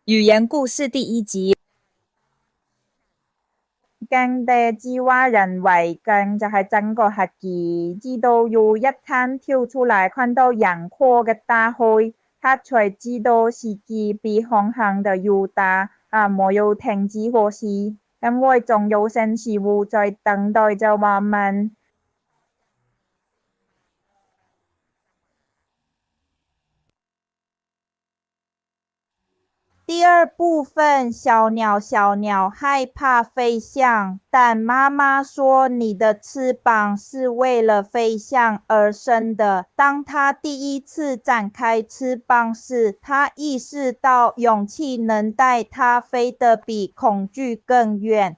語言故事第一集。鏡的智慧人為鏡就係整個黑記，知道有一天跳出來看到陽光嘅大海，他才知道世界比想象的要大，沒有停止過事，因為仲有新事物在等待着我們。第二部分，小鳥害怕飛翔，但媽媽說你的翅膀是為了飛翔而生的。當它第一次展開翅膀時，它意識到勇氣能帶它飛得比恐懼更遠。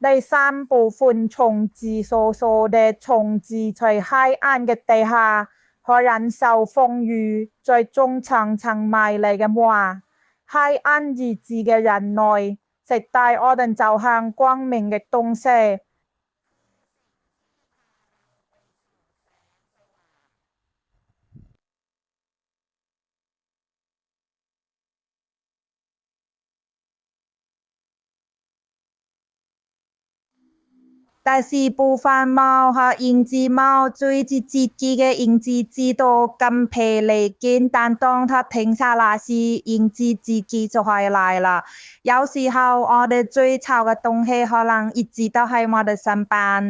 第三部分，蟲子傻傻的蟲子在黑暗嘅地下可忍受風雨，在中層層迷離嘅夢。黑暗意志嘅人類，是帶我哋走向光明嘅東西。第四部分，貓和影子貓追住自己嘅影子直到筋疲力盡，但當它停下來時，影子自己就回來了。有時候我哋追求嘅東西可能一直都喺我哋身邊。